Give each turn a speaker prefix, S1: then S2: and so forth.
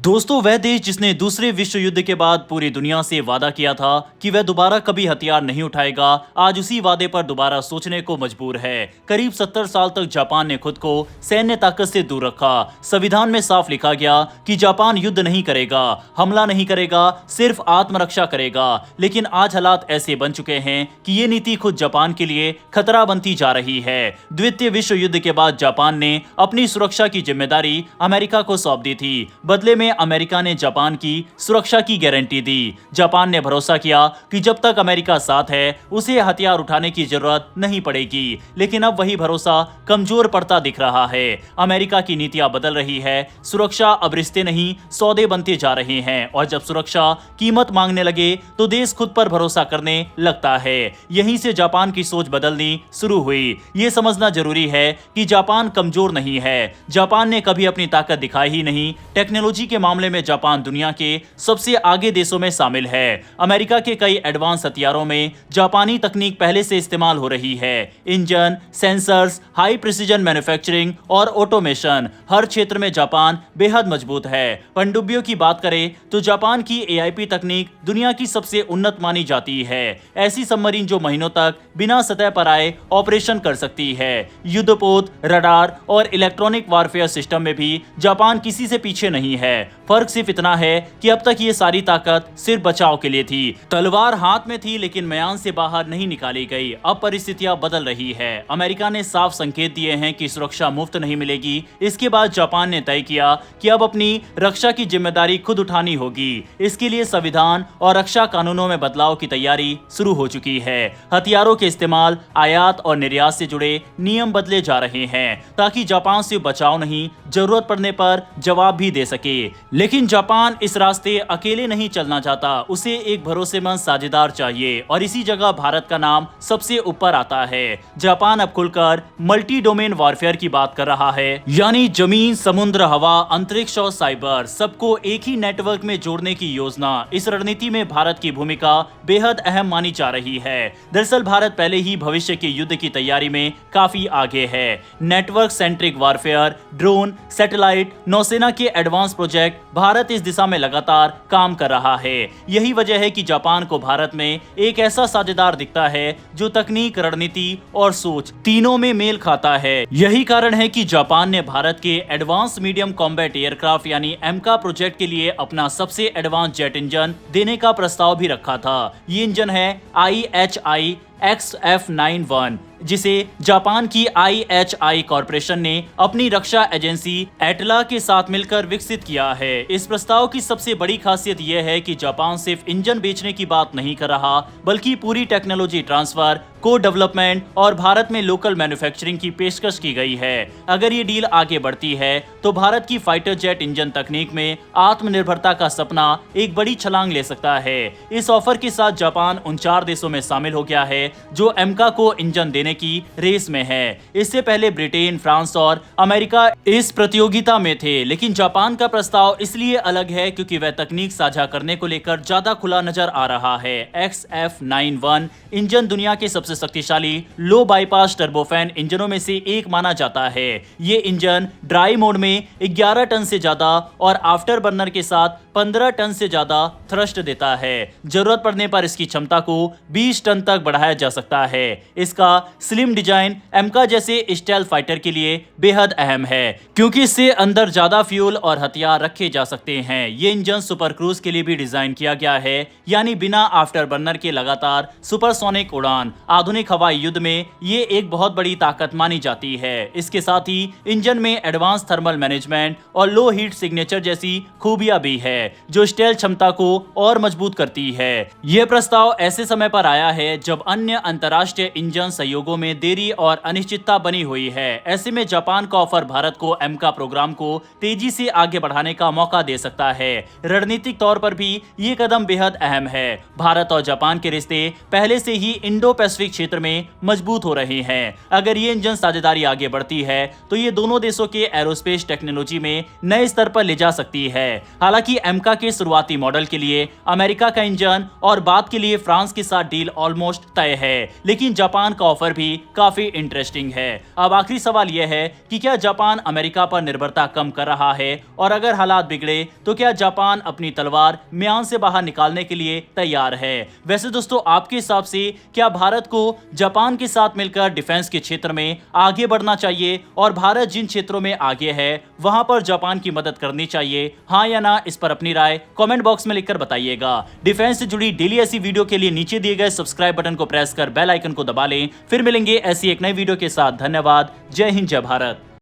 S1: दोस्तों, वह देश जिसने दूसरे विश्व युद्ध के बाद पूरी दुनिया से वादा किया था कि वह दोबारा कभी हथियार नहीं उठाएगा, आज उसी वादे पर दोबारा सोचने को मजबूर है। करीब 70 साल तक जापान ने खुद को सैन्य ताकत से दूर रखा। संविधान में साफ लिखा गया कि जापान युद्ध नहीं करेगा, हमला नहीं करेगा, सिर्फ आत्मरक्षा करेगा। लेकिन आज हालात ऐसे बन चुके हैं कि ये नीति खुद जापान के लिए खतरा बनती जा रही है। द्वितीय विश्व युद्ध के बाद जापान ने अपनी सुरक्षा की जिम्मेदारी अमेरिका को सौंप दी थी। बदले में अमेरिका ने जापान की सुरक्षा की गारंटी दी। जापान ने भरोसा किया कि जब तक अमेरिका साथ है उसे हथियार उठाने की जरूरत नहीं पड़ेगी। लेकिन अब वही भरोसा कमजोर पड़ता दिख रहा है। अमेरिका की नीतियां बदल रही है। सुरक्षा अब रिश्ते नहीं सौदे बनते जा रहे हैं, और जब सुरक्षा कीमत मांगने लगे तो देश खुद पर भरोसा करने लगता है। यहीं से जापान की सोच बदलनी शुरू हुई। ये समझना जरूरी है कि जापान कमजोर नहीं है। जापान ने कभी अपनी ताकत दिखाई ही नहीं। टेक्नोलॉजी के मामले में जापान दुनिया के सबसे आगे देशों में शामिल है। अमेरिका के कई एडवांस हथियारों में जापानी तकनीक पहले से इस्तेमाल हो रही है। Engine, sensors, high precision manufacturing और ऑटोमेशन, हर क्षेत्र में जापान बेहद मजबूत है। पनडुब्बियों की बात करें तो जापान की एआईपी तकनीक दुनिया की सबसे उन्नत मानी जाती है। ऐसी सबमरीन जो महीनों तक बिना सतह पर आए ऑपरेशन कर सकती है। युद्धपोत, रडार और इलेक्ट्रॉनिक वारफेयर सिस्टम में भी जापान किसी से पीछे नहीं है। फर्क सिर्फ इतना है कि अब तक ये सारी ताकत सिर्फ बचाव के लिए थी। तलवार हाथ में थी लेकिन म्यान से बाहर नहीं निकाली गई। अब परिस्थितियां बदल रही है। अमेरिका ने साफ संकेत दिए हैं कि सुरक्षा मुफ्त नहीं मिलेगी। इसके बाद जापान ने तय किया कि अब अपनी रक्षा की जिम्मेदारी खुद उठानी होगी। इसके लिए संविधान और रक्षा कानूनों में बदलाव की तैयारी शुरू हो चुकी है। हथियारों के इस्तेमाल, आयात और निर्यात से जुड़े नियम बदले जा रहे हैं ताकि जापान सिर्फ बचाव नहीं, जरूरत पड़ने पर जवाब भी दे सके। लेकिन जापान इस रास्ते अकेले नहीं चलना चाहता। उसे एक भरोसेमंद साझेदार चाहिए, और इसी जगह भारत का नाम सबसे ऊपर आता है। जापान अब खुलकर मल्टी डोमेन वॉरफेयर की बात कर रहा है, यानी जमीन, समुद्र, हवा, अंतरिक्ष और साइबर सबको एक ही नेटवर्क में जोड़ने की योजना। इस रणनीति में भारत की भूमिका बेहद अहम मानी जा रही है। दरअसल भारत पहले ही भविष्य के युद्ध की तैयारी में काफी आगे है। Network centric warfare, drone, satellite, नौसेना के एडवांस प्रोजेक्ट, भारत इस दिशा में लगातार काम कर रहा है। यही वजह है कि जापान को भारत में एक ऐसा साझेदार दिखता है जो तकनीक, रणनीति और सोच तीनों में मेल खाता है। यही कारण है कि जापान ने भारत के एडवांस मीडियम कॉम्बैट एयरक्राफ्ट यानी एमका प्रोजेक्ट के लिए अपना सबसे एडवांस जेट इंजन देने का प्रस्ताव भी रखा था। ये इंजन है IHI XF91, जिसे जापान की IHI कॉरपोरेशन ने अपनी रक्षा एजेंसी एटला के साथ मिलकर विकसित किया है। इस प्रस्ताव की सबसे बड़ी खासियत यह है कि जापान सिर्फ इंजन बेचने की बात नहीं कर रहा, बल्कि पूरी टेक्नोलॉजी ट्रांसफर, को डेवलपमेंट और भारत में लोकल मैन्युफैक्चरिंग की पेशकश की गई है। अगर ये डील आगे बढ़ती है तो भारत की फाइटर जेट इंजन तकनीक में आत्मनिर्भरता का सपना एक बड़ी छलांग ले सकता है। इस ऑफर के साथ जापान उन 4 देशों में शामिल हो गया है जो एमका को इंजन देने की रेस में है। इससे पहले ब्रिटेन, फ्रांस और अमेरिका इस प्रतियोगिता में थे, लेकिन जापान का प्रस्ताव इसलिए अलग है क्योंकि वह तकनीक साझा करने को लेकर ज्यादा खुला नजर आ रहा है। XF91 इंजन दुनिया के सबसे शक्तिशाली लो बाईपास टर्बोफैन इंजनों में से एक माना जाता है। ये इंजन ड्राई मोड में 11 टन से ज्यादा और आफ्टर बर्नर के साथ 15 टन से ज्यादा थ्रस्ट देता है। जरूरत पड़ने पर इसकी क्षमता को 20 टन तक बढ़ाया जा सकता है। इसका स्लिम डिजाइन एमका जैसे स्टेल्थ फाइटर के लिए बेहद अहम है क्योंकि इससे अंदर ज्यादा फ्यूल और हथियार रखे जा सकते हैं। ये इंजन सुपर क्रूज के लिए भी डिजाइन किया गया है, यानी बिना आफ्टर बर्नर के लगातार सुपरसोनिक उड़ान। आधुनिक हवाई युद्ध में ये एक बहुत बड़ी ताकत मानी जाती है। इसके साथ ही इंजन में एडवांस थर्मल मैनेजमेंट और लो हीट सिग्नेचर जैसी खूबियां भी है जो स्टेल्थ क्षमता को और मजबूत करती है। यह प्रस्ताव ऐसे समय पर आया है जब अन्य अंतर्राष्ट्रीय इंजन सहयोगों में देरी और अनिश्चितता बनी हुई है। ऐसे में जापान का ऑफर भारत को एमका प्रोग्राम को तेजी से आगे बढ़ाने का मौका दे सकता है। रणनीतिक तौर पर भी ये कदम बेहद अहम है। भारत और जापान के रिश्ते पहले से ही इंडो पैसिफिक लॉजिस्टिक क्षेत्र में मजबूत हो रहे हैं। अगर ये इंजन साझेदारी आगे बढ़ती है तो ये दोनों देशों के एरोस्पेस टेक्नोलॉजी में नए स्तर पर ले जा सकती है। हालांकि एमका के शुरुआती मॉडल के लिए अमेरिका का इंजन और बाद के लिए फ्रांस के साथ डील ऑलमोस्ट तय है, लेकिन जापान का ऑफर भी काफी इंटरेस्टिंग है। अब आखिरी सवाल यह है कि क्या जापान अमेरिका पर निर्भरता कम कर रहा है, और अगर हालात बिगड़े तो क्या जापान अपनी तलवार म्यान से बाहर निकालने के लिए तैयार है? वैसे दोस्तों, आपके हिसाब से क्या भारत को जापान के साथ मिलकर डिफेंस के क्षेत्र में आगे बढ़ना चाहिए, और भारत जिन क्षेत्रों में आगे है वहां पर जापान की मदद करनी चाहिए? हाँ या ना, इस पर अपनी राय कमेंट बॉक्स में लिखकर बताइएगा। डिफेंस से जुड़ी डेली ऐसी वीडियो के लिए नीचे दिए गए सब्सक्राइब बटन को प्रेस कर बेल आइकन को दबा लें। फिर मिलेंगे ऐसी एक नई वीडियो के साथ। धन्यवाद। जय हिंद, जय भारत।